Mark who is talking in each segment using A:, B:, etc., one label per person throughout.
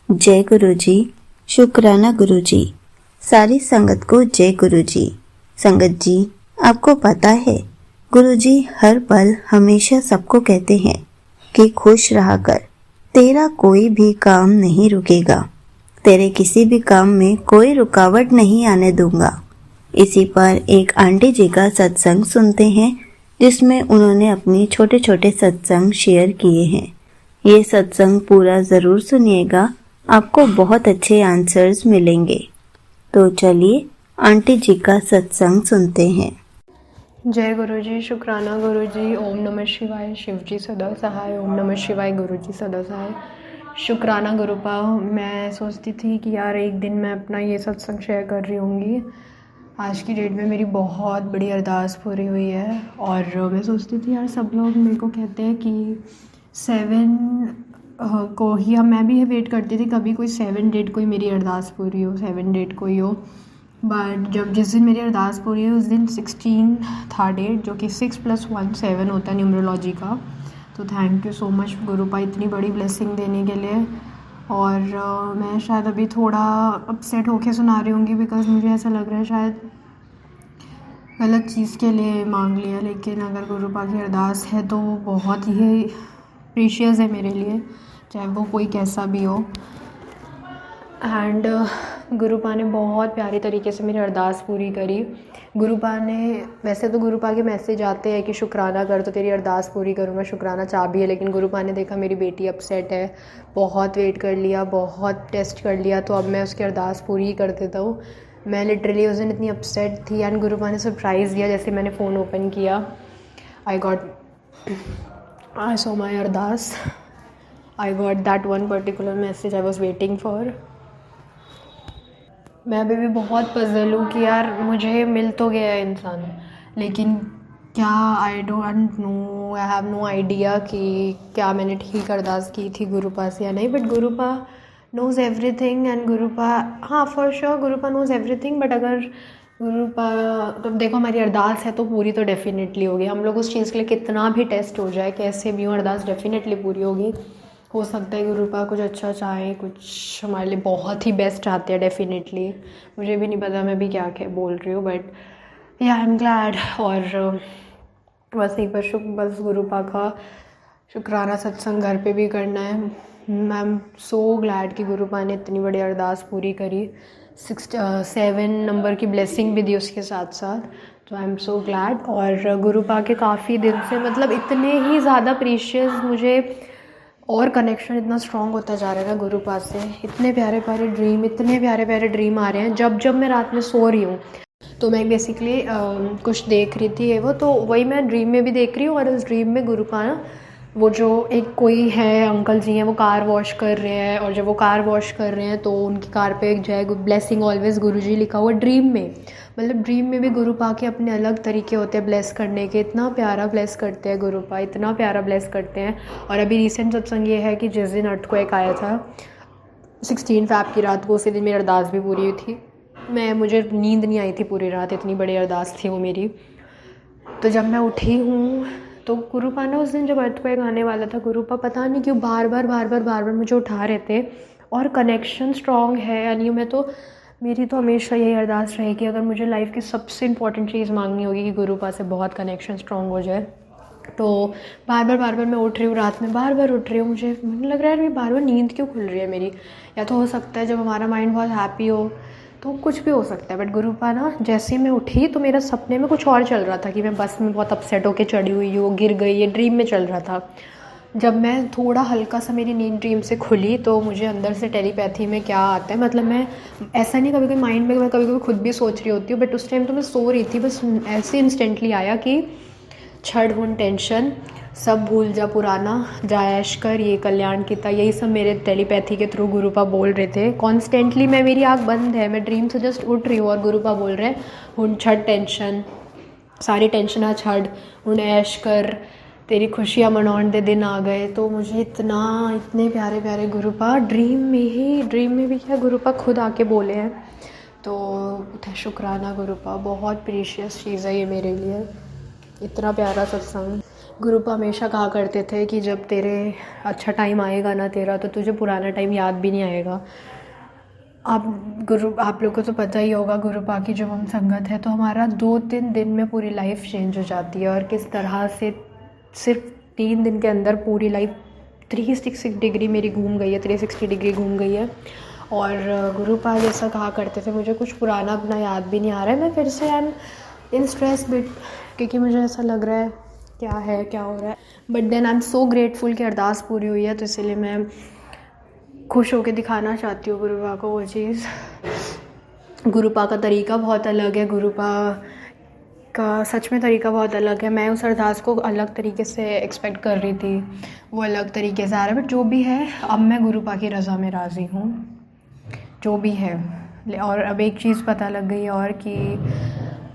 A: जय गुरु जी। शुक्राना गुरु जी। सारी संगत को जय गुरु जी। संगत जी, आपको पता है गुरु जी हर पल हमेशा सबको कहते हैं कि खुश रहा कर, तेरा कोई भी काम नहीं रुकेगा, तेरे किसी भी काम में कोई रुकावट नहीं आने दूंगा। इसी पर एक आंटी जी का सत्संग सुनते हैं जिसमें उन्होंने अपनी छोटे छोटे सत्संग शेयर किए हैं। ये सत्संग पूरा ज़रूर सुनिएगा, आपको बहुत अच्छे आंसर्स मिलेंगे। तो चलिए आंटी जी का सत्संग सुनते हैं।
B: जय गुरु जी। शुक्राना गुरु जी। ओम नमः शिवाय। शिव जी सदा सहाय। ओम नमः शिवाय। गुरु जी सदा सहाय। शुक्राना गुरुपा। मैं सोचती थी कि यार एक दिन मैं अपना ये सत्संग शेयर कर रही होंगी। आज की डेट में मेरी बहुत बड़ी अरदास पूरी हुई है और मैं सोचती थी यार सब लोग मेरे को कहते हैं कि 7 को ही मैं भी वेट करती थी कभी कोई 7 डेट कोई मेरी अरदास पूरी हो, 7 डेट कोई हो। बट जब जिस दिन मेरी अरदास पूरी हुई उस दिन 16 था डेट, जो कि 6 + 1 7 होता है न्यूमरोलॉजी का। तो थैंक यू सो मच गुरुपा इतनी बड़ी ब्लेसिंग देने के लिए। और मैं शायद अभी थोड़ा अपसेट होके सुना रही होंगी बिकॉज़ मुझे ऐसा लग रहा है शायद गलत चीज़ के लिए मांग लिया, लेकिन अगर गुरुपा की अरदास है तो वो बहुत ही प्रीशियस है मेरे लिए, चाहे वो कोई कैसा भी हो। एंड गुरुपा ने बहुत प्यारे तरीके से मेरी अरदास पूरी करी। गुरुपा ने, वैसे तो गुरुपा के मैसेज आते हैं कि शुक्राना कर तो तेरी अरदास पूरी करूँगा, शुक्राना चाबी है, लेकिन गुरुपा ने देखा मेरी बेटी अपसेट है, बहुत वेट कर लिया, बहुत टेस्ट कर लिया, तो अब मैं उसकी अरदास पूरी ही कर देता हूँ। मैं लिटरली उस दिन इतनी अपसेट थी एंड गुरुपा ने सरप्राइज़ दिया जैसे मैंने फ़ोन ओपन किया। I saw my Ardas, I got that one particular message I was waiting for। मैं अभी भी बहुत पज़ल हूँ कि यार मुझे मिल तो गया है इंसान, लेकिन क्या I don't know, I have no idea कि क्या मैंने ठीक अरदास की थी गुरुपा से या नहीं। But Gurupa knows everything and Gurupa, हाँ for sure Gurupa knows everything. But अगर गुरुपा, तो देखो हमारी अरदास है तो पूरी तो डेफिनेटली होगी। हम लोग उस चीज़ के लिए कितना भी टेस्ट हो जाए, कैसे भी हो, अरदास डेफिनेटली पूरी होगी। हो सकता है गुरुपा कुछ अच्छा चाहे, कुछ हमारे लिए बहुत ही बेस्ट चाहते हैं डेफिनेटली। मुझे भी नहीं पता मैं भी क्या क्या बोल रही हूँ, बट या आई एम ग्लैड। और बस एक बार बस गुरुपा का शुक्राना सत्संग घर पे भी करना है। आई एम सो ग्लैड कि गुरुपा ने इतनी बड़ी अरदास पूरी करी, 7 नंबर की ब्लेसिंग भी दी उसके साथ साथ। तो आई एम सो ग्लैड। और गुरुपा के काफ़ी दिन से, मतलब इतने ही ज़्यादा प्रीशियस मुझे और कनेक्शन इतना स्ट्रॉन्ग होता जा रहा है ना गुरुपा से। इतने प्यारे प्यारे ड्रीम, इतने प्यारे प्यारे ड्रीम आ रहे हैं। जब मैं रात में सो रही हूँ तो मैं बेसिकली कुछ देख रही थी, वो तो वही मैं ड्रीम में भी देख रही हूँ। और उस ड्रीम में गुरुपा ना, वो जो एक कोई है अंकल जी हैं, वो कार वॉश कर रहे हैं, और जब वो कार वॉश कर रहे हैं तो उनकी कार पे एक जय ब्लेसिंग ऑलवेज गुरुजी लिखा हुआ ड्रीम में। मतलब ड्रीम में भी गुरुपा के अपने अलग तरीके होते हैं ब्लेस करने के। इतना प्यारा ब्लेस करते हैं गुरुपा, इतना प्यारा ब्लेस करते हैं। और अभी रिसेंट सत्संग ये है कि जिस दिन अर्थक्वेक आया था 16 फ़रवरी की रात को, उसी दिन मेरी अरदास भी पूरी हुई थी। मुझे नींद नहीं आई थी पूरी रात, इतनी बड़ी अरदास थी वो मेरी। तो जब मैं उठी हूँ तो गुरुपा ना, उस दिन जब अर्थक्वेक आने वाला था, गुरुपा पता नहीं क्यों बार बार मुझे उठा रहे थे। और कनेक्शन स्ट्रॉन्ग है। यानी मैं तो, मेरी तो हमेशा यही अरदास रहेगी, अगर मुझे लाइफ की सबसे इम्पॉर्टेंट चीज़ मांगनी होगी कि गुरुपा से बहुत कनेक्शन स्ट्रॉन्ग हो जाए। तो बार बार मैं उठ रही हूँ, रात में बार बार उठ रही हूँ। मुझे लग रहा है यार बार बार नींद क्यों खुल रही है मेरी। या तो हो सकता है जब हमारा माइंड बहुत हैप्पी हो तो कुछ भी हो सकता है। बट गुरुपा ना, जैसे ही मैं उठी तो मेरा सपने में कुछ और चल रहा था कि मैं बस में बहुत अपसेट होकर चढ़ी हुई हूँ, गिर गई, ये ड्रीम में चल रहा था। जब मैं थोड़ा हल्का सा मेरी नींद ड्रीम से खुली तो मुझे अंदर से टेलीपैथी में क्या आता है, मतलब मैं ऐसा नहीं, कभी कभी माइंड में मैं कभी कभी खुद भी सोच रही होती हूँ, बट उस टाइम तो मैं सो रही थी, बस ऐसे इंस्टेंटली आया कि छड़ हुन टेंशन सब भूल जा पुराना, जा ऐश कर ये कल्याण किता। यही सब मेरे टेलीपैथी के थ्रू गुरुपा बोल रहे थे कॉन्स्टेंटली। मैं, मेरी आँख बंद है, मैं ड्रीम से जस्ट उठ रही हूँ और गुरुपा बोल रहे हैं हुन छड़ टेंशन, सारी टेंशन आ छड़, हुन ऐश कर, तेरी खुशियाँ मनाउण दे दिन आ गए। तो मुझे इतने प्यारे प्यारे गुरुपा ड्रीम में भी क्या गुरुपा खुद आके बोले हैं। तो शुक्राना गुरुपा, बहुत प्रीशियस चीज़ है ये मेरे लिए, इतना प्यारा सत्संग। गुरुपा हमेशा कहा करते थे कि जब तेरे अच्छा टाइम आएगा ना तेरा, तो तुझे पुराना टाइम याद भी नहीं आएगा। आप लोग को तो पता ही होगा, गुरुपा की जब हम संगत है तो हमारा 2-3 दिन में पूरी लाइफ चेंज हो जाती है, और किस तरह से सिर्फ 3 दिन के अंदर पूरी लाइफ 360 डिग्री मेरी घूम गई है, 360 डिग्री घूम गई है। और गुरुपा जैसा कहा करते थे, मुझे कुछ पुराना अपना याद भी नहीं आ रहा है। मैं फिर से I am in stress bit, क्योंकि मुझे ऐसा लग रहा है क्या हो रहा है। But then I am so grateful कि अरदास पूरी हुई है, तो इसीलिए मैं खुश होकर दिखाना चाहती हूँ गुरुपा को वो चीज़। गुरुपा का तरीका बहुत अलग है, गुरुपा का सच में तरीका बहुत अलग है। मैं उस अरदास को अलग तरीके से एक्सपेक्ट कर रही थी, वो अलग तरीके से आ रहा है, बट जो भी है अब मैं गुरुपा की रज़ा में राज़ी हूँ, जो भी है। और अब एक चीज़ पता लग गई, और कि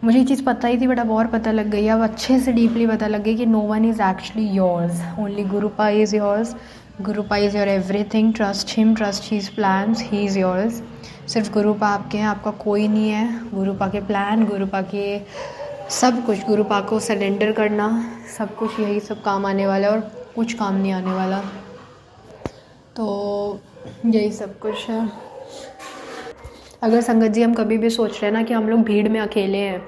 B: मुझे ये चीज़ पता ही थी बट अब और पता लग गई, अब अच्छे से डीपली पता लग गई कि no one is actually yours, only गुरुपा इज़ योर्स। गुरुपा is your everything, trust him, trust his plans, he is yours. सिर्फ गुरुपा आपके हैं, आपका कोई नहीं है। गुरुपा के प्लान, गुरुपा के सब कुछ, गुरुपा को सरेंडर करना, सब कुछ यही सब काम आने वाला है, और कुछ काम नहीं आने वाला। तो यही सब कुछ है। अगर संगत जी हम कभी भी सोच रहे हैं ना कि हम लोग भीड़ में अकेले हैं,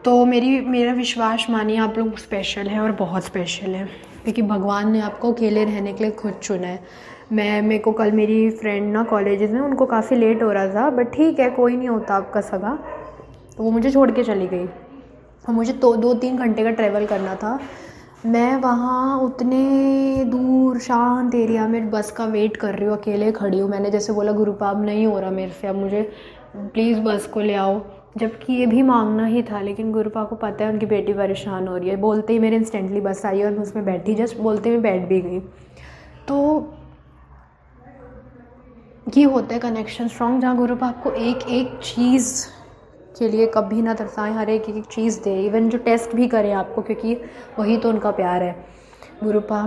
B: तो मेरा विश्वास मानिए आप लोग स्पेशल हैं, और बहुत स्पेशल है, क्योंकि भगवान ने आपको अकेले रहने के लिए खुद चुना है। मेरे को कल मेरी फ्रेंड ना कॉलेज में, उनको काफ़ी लेट हो रहा था, बट ठीक है, कोई नहीं होता आपका सगा, तो वो मुझे छोड़ के चली गई, और मुझे तो 2-3 घंटे का ट्रैवल करना था। मैं वहाँ उतने दूर शांत एरिया में बस का वेट कर रही हूँ, अकेले खड़ी हूँ। मैंने जैसे बोला गुरुपा अब नहीं हो रहा मेरे से, अब मुझे प्लीज़ बस को ले आओ, जबकि ये भी मांगना ही था, लेकिन गुरुपा को पता है उनकी बेटी परेशान हो रही है। बोलते ही मेरे इंस्टेंटली बस आई और मैं उसमें बैठी, जस्ट बोलते हुए बैठ भी गई। तो ये होता है कनेक्शन स्ट्रॉन्ग, जहाँ गुरुपा आपको एक एक चीज़ के लिए कभी ना तरसाएं, हर एक एक चीज़ दे, इवन जो टेस्ट भी करें आपको, क्योंकि वही तो उनका प्यार है गुरुपा।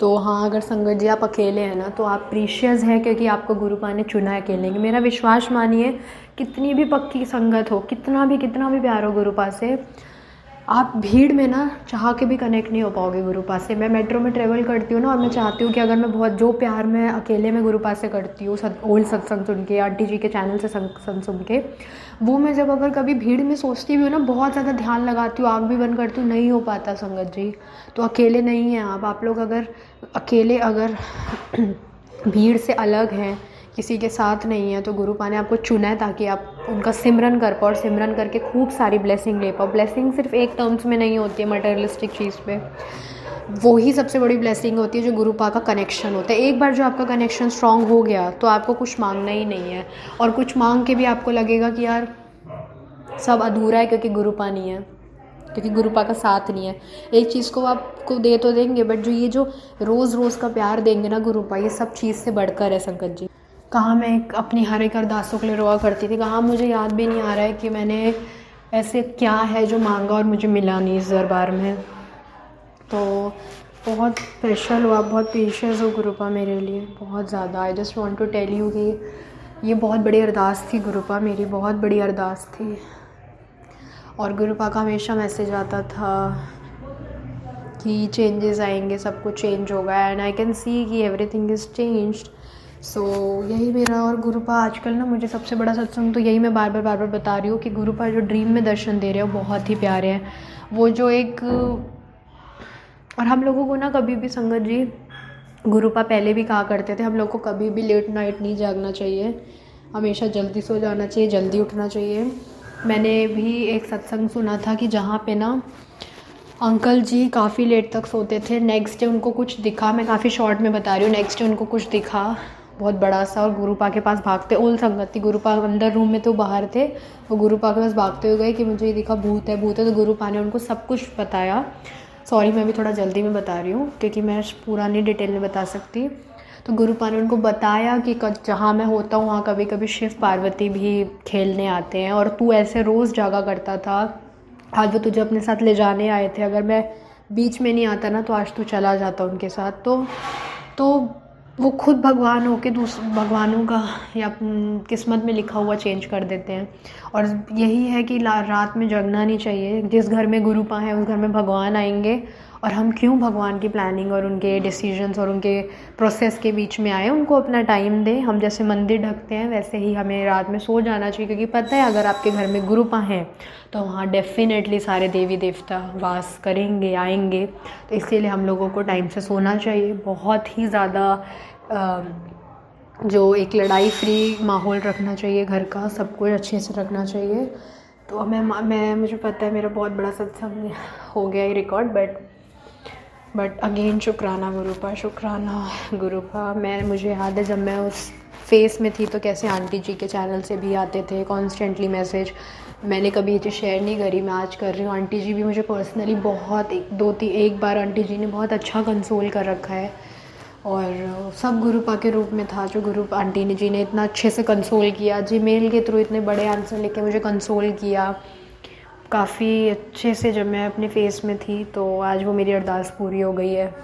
B: तो हाँ, अगर संगत जी आप अकेले हैं ना, तो आप प्रीशियस हैं, क्योंकि आपको गुरुपा ने चुना है अकेले। मेरा विश्वास मानिए, कितनी भी पक्की संगत हो, कितना भी प्यार हो गुरुपा से, आप भीड़ में ना चाह के भी कनेक्ट नहीं हो पाओगे गुरुपा से। मैं मेट्रो में ट्रैवल करती हूँ ना, और मैं चाहती हूँ कि अगर मैं बहुत जो प्यार मैं अकेले में गुरुपा से करती हूँ, ओल्ड सत्संग सुन के, आंटी जी के चैनल से सत्संग सुन के, वो मैं जब अगर कभी भीड़ में सोचती भी हूँ ना, बहुत ज़्यादा ध्यान लगाती हूँ, आँख भी बंद करती हूँ, नहीं हो पाता संगत जी। तो अकेले नहीं हैं आप लोग, अगर अकेले अगर भीड़ से अलग हैं, किसी के साथ नहीं है, तो गुरुपा ने आपको चुना है ताकि आप उनका सिमरन कर पाओ, और सिमरन करके खूब सारी ब्लेसिंग ले पाओ। ब्लेसिंग सिर्फ एक टर्म्स में नहीं होती है मटेरियलिस्टिक चीज़ पे, वो ही सबसे बड़ी ब्लेसिंग होती है जो गुरुपा का कनेक्शन होता है। एक बार जो आपका कनेक्शन स्ट्रॉन्ग हो गया, तो आपको कुछ मांगना ही नहीं है, और कुछ मांग के भी आपको लगेगा कि यार सब अधूरा है, क्योंकि गुरुपा नहीं है, क्योंकि गुरुपा का साथ नहीं है। एक चीज़ को आपको दे तो देंगे, बट जो रोज़ का प्यार देंगे ना गुरुपा, ये सब चीज़ से बढ़कर है संगत जी। कहाँ मैं अपनी हर एक अरदासों के लिए रोआ करती थी, कहाँ मुझे याद भी नहीं आ रहा है कि मैंने ऐसे क्या है जो मांगा और मुझे मिला नहीं इस दरबार में। तो बहुत स्पेशल हो आप, बहुत प्रीशियस हो गुरुपा मेरे लिए, बहुत ज़्यादा। I just want to tell you कि ये बहुत बड़ी अरदास थी गुरुपा, मेरी बहुत बड़ी अरदास थी। और गुरुपा का हमेशा मैसेज आता था कि चेंजेस आएंगे, सब कुछ चेंज होगा, एंड आई कैन सी कि एवरीथिंग इज़ चेंज्ड। सो यही मेरा और गुरुपा आजकल ना, मुझे सबसे बड़ा सत्संग तो यही मैं बार बार बता रही हूँ कि गुरुपा जो ड्रीम में दर्शन दे रहे हो बहुत ही प्यारे हैं। वो जो एक, और हम लोगों को ना कभी भी संगत जी, गुरुपा पहले भी कहा करते थे, हम लोग को कभी भी लेट नाइट नहीं जागना चाहिए, हमेशा जल्दी सो जाना चाहिए, जल्दी उठना चाहिए। मैंने भी एक सत्संग सुना था कि जहाँ पे ना अंकल जी काफ़ी लेट तक सोते थे, नेक्स्ट डे उनको कुछ दिखा, मैं काफ़ी शॉर्ट में बता रही हूँ, नेक्स्ट डे उनको कुछ दिखा बहुत बड़ा सा, और गुरुपा के पास भागते, ओल्ड संगत थी, गुरुपा अंदर रूम में तो बाहर थे, वो गुरुपा के पास भागते हुए गए कि मुझे ये दिखा, भूत है। तो गुरुपा ने उनको सब कुछ बताया। सॉरी, मैं भी थोड़ा जल्दी में बता रही हूँ, क्योंकि मैं पूरा नहीं डिटेल में बता सकती। तो गुरुपा ने उनको बताया कि जहाँ मैं होता हूँ वहाँ कभी कभी शिव पार्वती भी खेलने आते हैं, और तू ऐसे रोज़ जागा करता था, आज वो तुझे अपने साथ ले जाने आए थे, अगर मैं बीच में नहीं आता ना तो आज तू चला जाता उनके साथ। तो वो खुद भगवान होके भगवानों का या किस्मत में लिखा हुआ चेंज कर देते हैं। और यही है कि रात में जगना नहीं चाहिए। जिस घर में गुरुपा है उस घर में भगवान आएंगे, और हम क्यों भगवान की प्लानिंग और उनके डिसीजंस और उनके प्रोसेस के बीच में आए। उनको अपना टाइम दें। हम जैसे मंदिर ढकते हैं वैसे ही हमें रात में सो जाना चाहिए, क्योंकि पता है अगर आपके घर में गुरुपा हैं तो वहाँ डेफिनेटली सारे देवी देवता वास करेंगे, आएंगे। तो इसीलिए हम लोगों को टाइम से सोना चाहिए। बहुत ही ज़्यादा जो एक लड़ाई फ्री माहौल रखना चाहिए घर का, सब कुछ अच्छे से रखना चाहिए। तो मैं मुझे पता है मेरा बहुत बड़ा सत्संग हो गया ये रिकॉर्ड, बट अगेन शुक्राना गुरुपा। मुझे याद है जब मैं उस फेस में थी तो कैसे आंटी जी के चैनल से भी आते थे कॉन्स्टेंटली मैसेज। मैंने कभी ये चीज़ शेयर नहीं करी, मैं आज कर रही हूँ। आंटी जी भी मुझे पर्सनली बहुत एक बार आंटी जी ने बहुत अच्छा कंसोल कर रखा है, और सब गुरुपा के रूप में था जो गुरु आंटी जी ने इतना अच्छे से कंसोल किया। जीमेल के थ्रू इतने बड़े आंसर लेके मुझे कंसोल किया काफ़ी अच्छे से जब मैं अपने फेस में थी। तो आज वो मेरी अरदास पूरी हो गई है।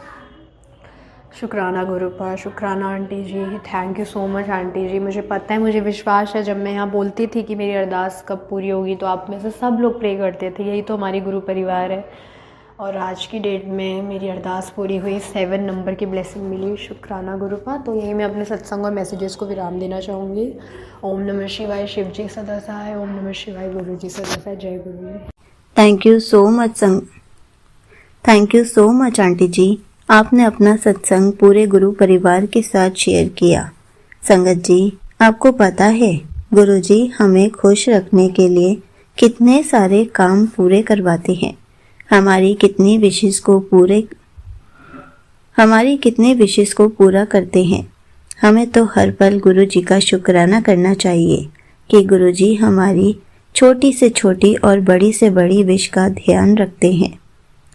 B: शुक्राना गुरुपा, शुक्राना aunty ji, thank you so much aunty ji. मुझे पता है, मुझे विश्वास है जब मैं यहाँ बोलती थी कि मेरी अरदास कब पूरी होगी तो आप में से सब लोग प्रे करते थे। यही तो हमारी गुरु परिवार है। और आज की डेट में मेरी अरदास पूरी हुई, 7 नंबर की ब्लेसिंग मिली। शुक्राना गुरुपा। तो यही मैं अपने सत्संग और मैसेजेस को विराम देना चाहूँगी। ओम नमः शिवाय। शिव जी सदा सहाय। ओम नमः शिवाय। गुरु जी सदा सहाय। जय गुरु जी।
A: Thank you so much aunty ji. आपने अपना सत्संग पूरे गुरु परिवार के साथ शेयर किया। संगत जी, आपको पता है गुरु जी हमें खुश रखने के लिए कितने सारे काम पूरे करवाते हैं। हमारी कितनी विशेष को पूरा करते हैं। हमें तो हर पल गुरु जी का शुक्राना करना चाहिए कि गुरु जी हमारी छोटी से छोटी और बड़ी से बड़ी विश का ध्यान रखते हैं।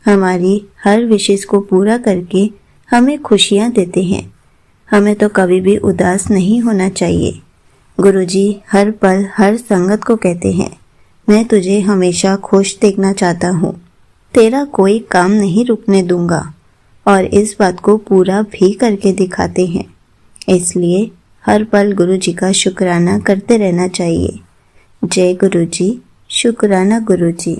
A: हमारी हर विशेष को पूरा करके हमें खुशियाँ देते हैं। हमें तो कभी भी उदास नहीं होना चाहिए। गुरु जी हर पल हर संगत को कहते हैं, मैं तुझे हमेशा खुश देखना चाहता हूँ, तेरा कोई काम नहीं रुकने दूंगा, और इस बात को पूरा भी करके दिखाते हैं। इसलिए हर पल गुरु जी का शुक्राना करते रहना चाहिए। जय गुरु जी। शुक्राना गुरु जी।